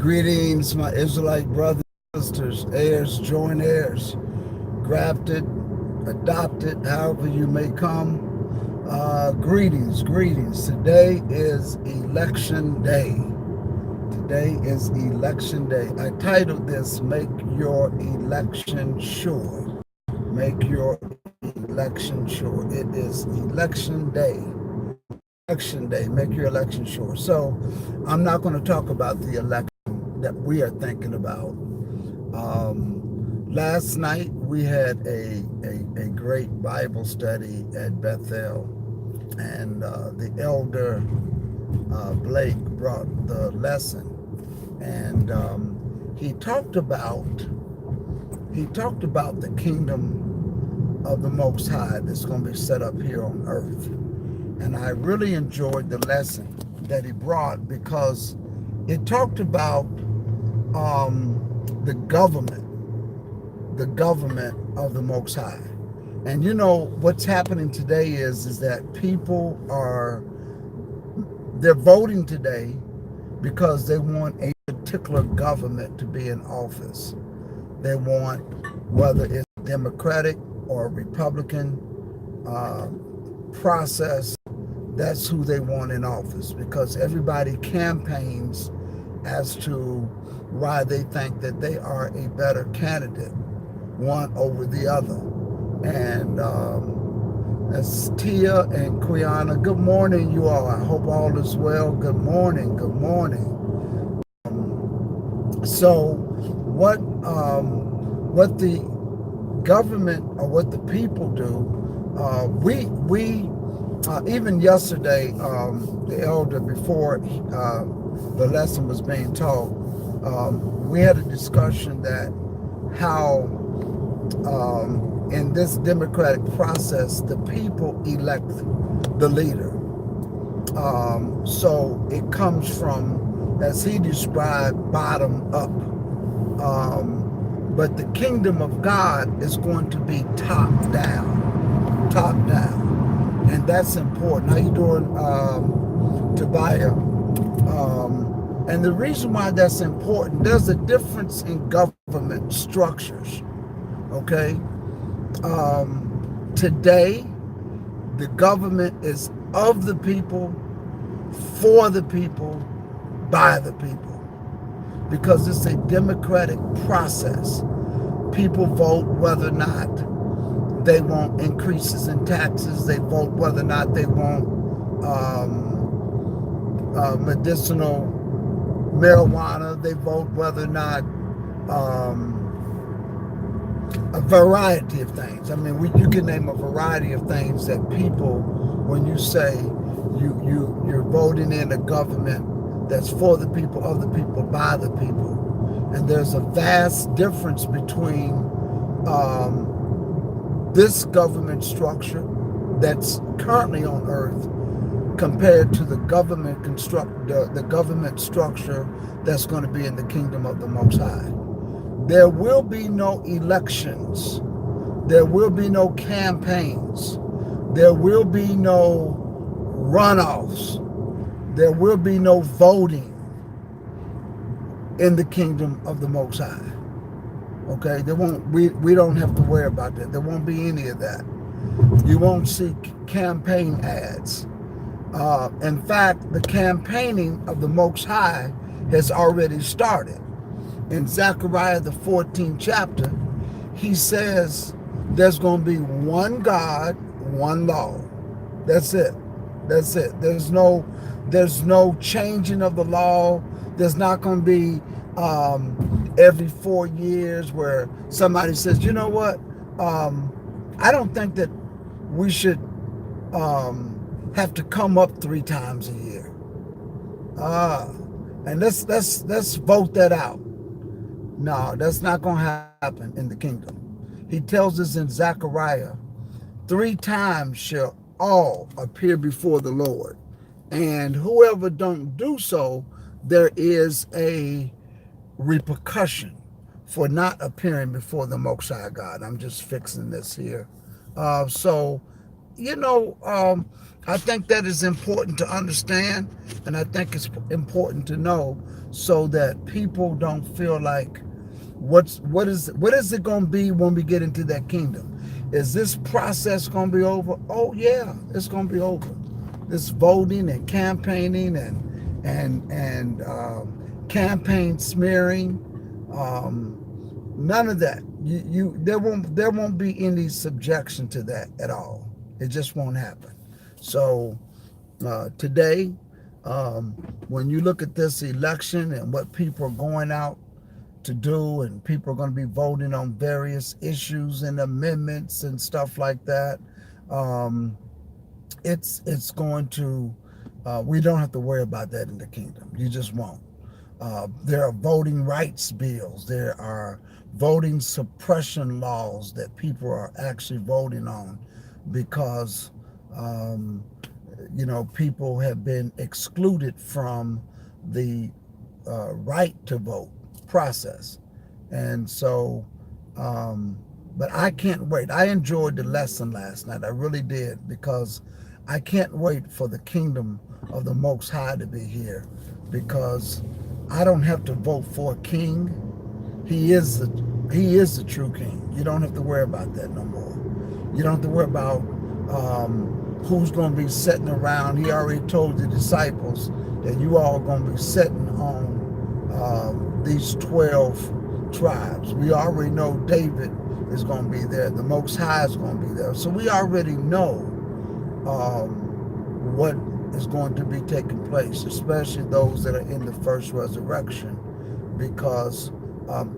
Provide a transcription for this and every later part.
Greetings, my Israelite brothers, sisters, heirs, joint heirs, grafted, adopted, however you may come. Greetings. Today is election day. Today is election day. I titled this, Make Your Election Sure. Make your election sure. It is election day. Election day. Make your election sure. So I'm not going to talk about the election that we are thinking about. Last night we had a great Bible study at Bethel, and the elder Blake brought the lesson, and he talked about the kingdom of the Most High that's going to be set up here on earth. And I really enjoyed the lesson that he brought because it talked about the government of the Most High. And you know what's happening today is that people they're voting today because they want a particular government to be in office. They want, whether it's Democratic or Republican process, that's who they want in office, because everybody campaigns as to why they think that they are a better candidate, one over the other. And that's Tia and Quiana. Good morning, you all. I hope all is well. Good morning. So what the government or what the people do, we even yesterday, the elder, before the lesson was being taught, we had a discussion that how in this democratic process, the people elect the leader. So it comes from, as he described, bottom up. But the kingdom of God is going to be top down. And that's important. How you doing, Tobiah? And the reason why that's important, there's a difference in government structures, okay? Today, the government is of the people, for the people, by the people, because it's a democratic process. People vote whether or not they want increases in taxes. They vote whether or not they want medicinal marijuana. They vote whether or not a variety of things. I mean, you can name a variety of things that people, when you say you're voting in a government that's for the people, of the people, by the people. And there's a vast difference between this government structure that's currently on earth compared to the government the government structure that's going to be in the kingdom of the Most High. There will be no elections. There will be no campaigns. There will be no runoffs. There will be no voting in the kingdom of the Most High. Okay, there won't. We don't have to worry about that. There won't be any of that. You won't see campaign ads. In fact, the campaigning of the Most High has already started. In Zechariah, the 14th chapter, he says there's going to be one God, one law. That's it. There's no changing of the law. There's not going to be every 4 years where somebody says, you know what, I don't think that we should have to come up 3 times a year. And let's vote that out. No, that's not going to happen in the kingdom. He tells us in Zechariah, 3 times shall all appear before the Lord. And whoever don't do so, there is a repercussion for not appearing before the Most High God. I'm just fixing this here. So I think that is important to understand, and I think it's important to know so that people don't feel like what is it going to be when we get into that kingdom? Is this process going to be over? Oh yeah, it's going to be over. This voting and campaigning and campaign smearing, none of that. There won't be any subjection to that at all. It just won't happen. So today, um, when you look at this election and what people are going out to do, and people are going to be voting on various issues and amendments and stuff like that, um, it's going to we don't have to worry about that in the kingdom. You just won't. There are voting rights bills. There are voting suppression laws that people are actually voting on because um, people have been excluded from the right to vote process. And so, but I can't wait. I enjoyed the lesson last night. I really did, because I can't wait for the kingdom of the Most High to be here, because I don't have to vote for a king. He is the true king. You don't have to worry about that no more. You don't have to worry about who's going to be sitting around. He already told the disciples that you all are going to be sitting on these 12 tribes. We already know David is going to be there. The Most High is going to be there. So we already know what is going to be taking place, especially those that are in the first resurrection, because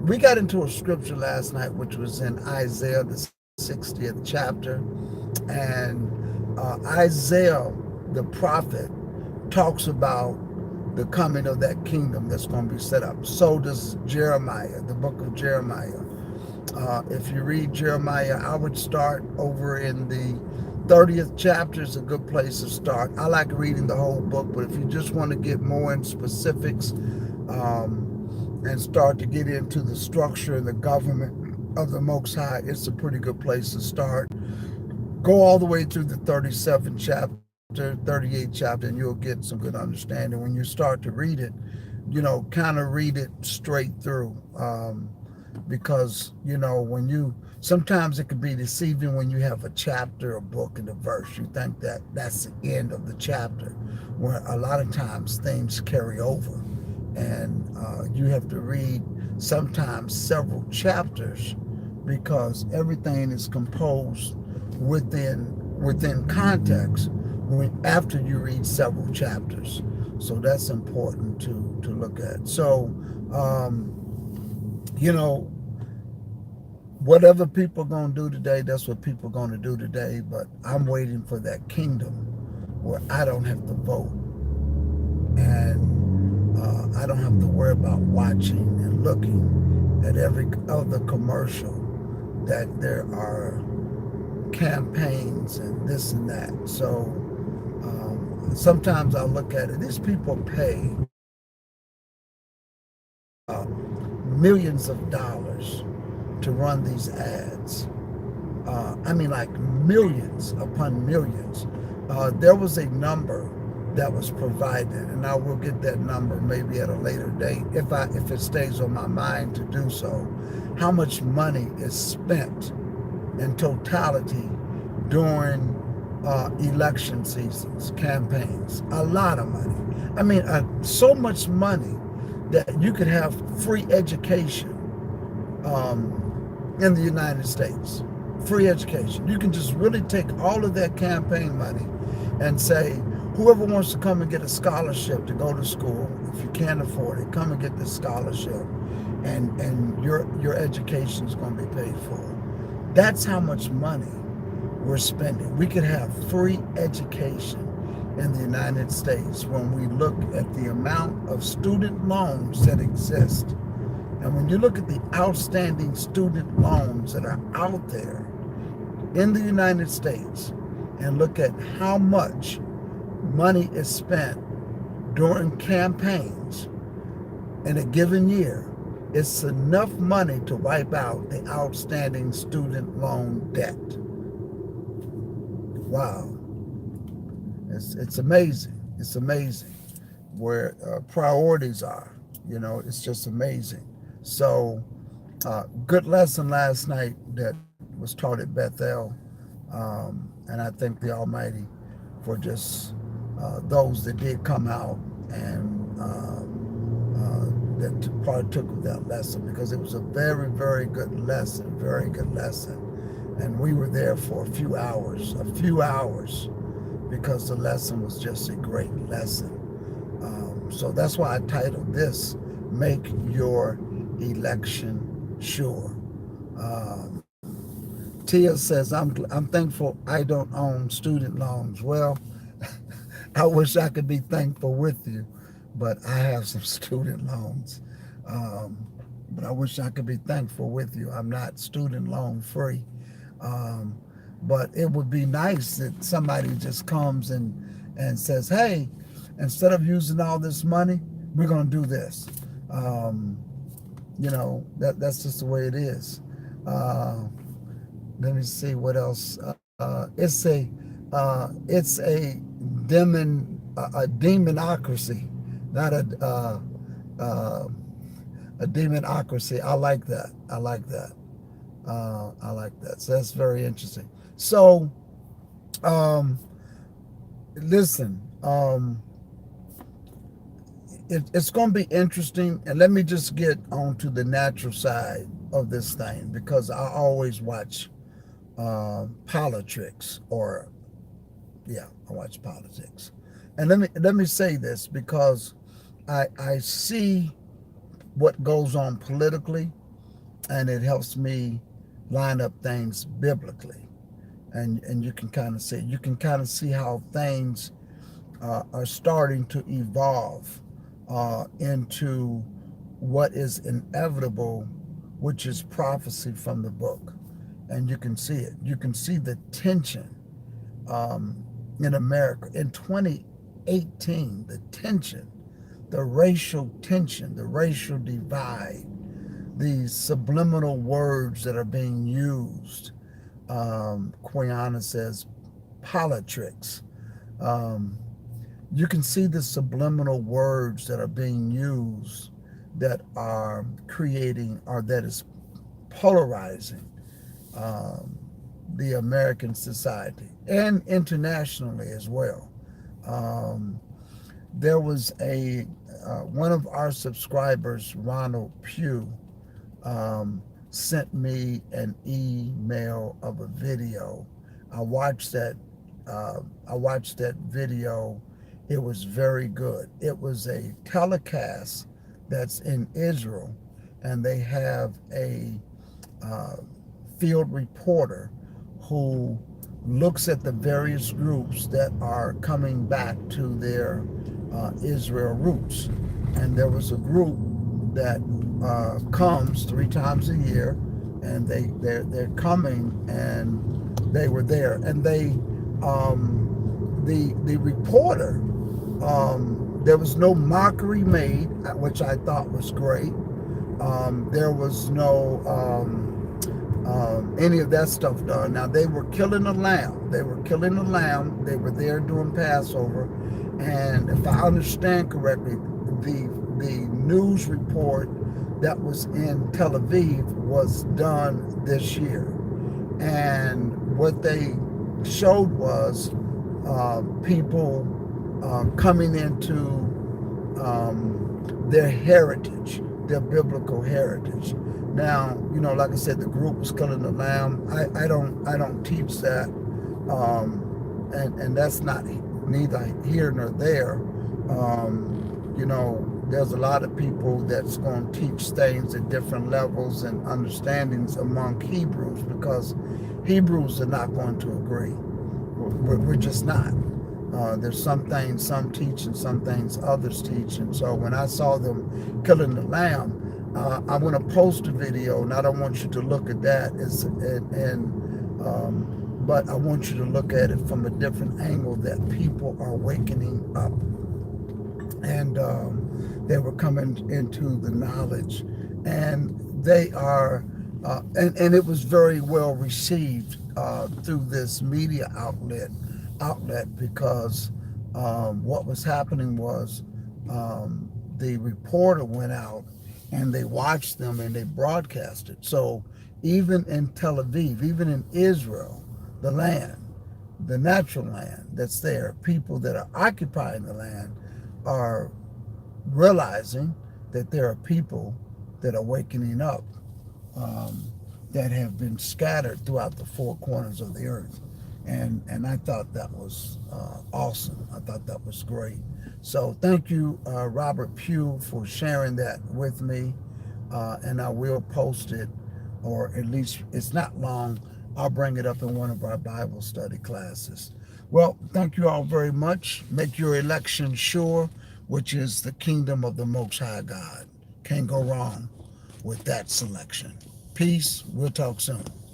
we got into a scripture last night, which was in Isaiah, the 60th chapter. And Isaiah, the prophet, talks about the coming of that kingdom that's going to be set up. So does Jeremiah, the book of Jeremiah. If you read Jeremiah, I would start over in the 30th chapter. Is a good place to start. I like reading the whole book, but if you just want to get more in specifics and start to get into the structure and the government of the Most High, it's a pretty good place to start. Go all the way through the 37th chapter, 38th chapter, and you'll get some good understanding. When you start to read it, kind of read it straight through. Because, sometimes it can be deceiving when you have a chapter, a book, and a verse. You think that that's the end of the chapter, where a lot of times things carry over. And you have to read sometimes several chapters, because everything is composed within context after you read several chapters. So that's important to look at. So whatever people are going to do today, that's what people are going to do today. But I'm waiting for that kingdom where I don't have to vote, and I don't have to worry about watching and looking at every other commercial that there are campaigns and this and that. So sometimes I look at it. These people pay millions of dollars to run these ads. I mean, like millions upon millions. There was a number that was provided, and I will get that number maybe at a later date if it stays on my mind to do so. How much money is spent in totality during election seasons, campaigns? A lot of money. I mean, so much money that you could have free education in the United States. Free education. You can just really take all of that campaign money and say, whoever wants to come and get a scholarship to go to school, if you can't afford it, come and get this scholarship, and your education is going to be paid for. That's how much money we're spending. We could have free education in the United States when we look at the amount of student loans that exist. And when you look at the outstanding student loans that are out there in the United States, and look at how much money is spent during campaigns in a given year, it's enough money to wipe out the outstanding student loan debt. Wow, it's amazing. It's amazing where priorities are. You know, it's just amazing. So, good lesson last night that was taught at Bethel, and I thank the Almighty for just those that did come out and that partook of that lesson, because it was a very, very good lesson, very good lesson. And we were there for a few hours, because the lesson was just a great lesson. So that's why I titled this, Make Your Election Sure. Um, Tia says, I'm thankful I don't own student loans. Well, I wish I could be thankful with you, but I have some student loans. Um, but I wish I could be thankful with you. I'm not student loan free. Um, but it would be nice that somebody just comes and says, hey, instead of using all this money, we're going to do this. Um, that's just the way it is. Let me see what else. It's a demonocracy, not a demonocracy. I like that. I like that. I like that. So that's very interesting. So, listen, it's going to be interesting. And let me just get on to the natural side of this thing, because I always watch politics, I watch politics. And let me say this, because I see what goes on politically, and it helps me line up things biblically. And you can kind of see how things are starting to evolve into what is inevitable, which is prophecy from the book. And you can see it. You can see the tension in America in 2018, the tension, the racial tension, the racial divide, these subliminal words that are being used. Quiana says politricks. You can see the subliminal words that are being used that are creating, or that is polarizing the American society, and internationally as well. There was one of our subscribers, Ronald Pugh, sent me an email of a video. I watched that video. It was very good. It was a telecast that's in Israel, and they have a field reporter who looks at the various groups that are coming back to their Israel roots. And there was a group that comes 3 times a year, and they're coming, and they were there, and the reporter, there was no mockery made, which I thought was great. There was no any of that stuff done. Now, they were killing a lamb. They were there doing Passover. And if I understand correctly, the news report that was in Tel Aviv was done this year. And what they showed was people coming into their heritage, their biblical heritage. Now, like I said, the group was killing the lamb. I don't teach that, and that's not neither here nor there. There's a lot of people that's going to teach things at different levels and understandings among Hebrews, because Hebrews are not going to agree. We're just not. There's some things some teach and some things others teach. And so when I saw them killing the lamb, I'm going to post a video, and I don't want you to look at that but I want you to look at it from a different angle, that people are wakening up, and they were coming into the knowledge, and they are And it was very well received through this media outlet because what was happening was the reporter went out and they watched them and they broadcast it. So even in Tel Aviv, even in Israel, the land, the natural land that's there, people that are occupying the land are realizing that there are people that are wakening up, um, that have been scattered throughout the four corners of the earth. And I thought that was awesome. I thought that was great. So thank you, Robert Pugh, for sharing that with me. And I will post it, or at least it's not long. I'll bring it up in one of our Bible study classes. Well, thank you all very much. Make your election sure, which is the kingdom of the Most High God. Can't go wrong with that selection. Peace. We'll talk soon.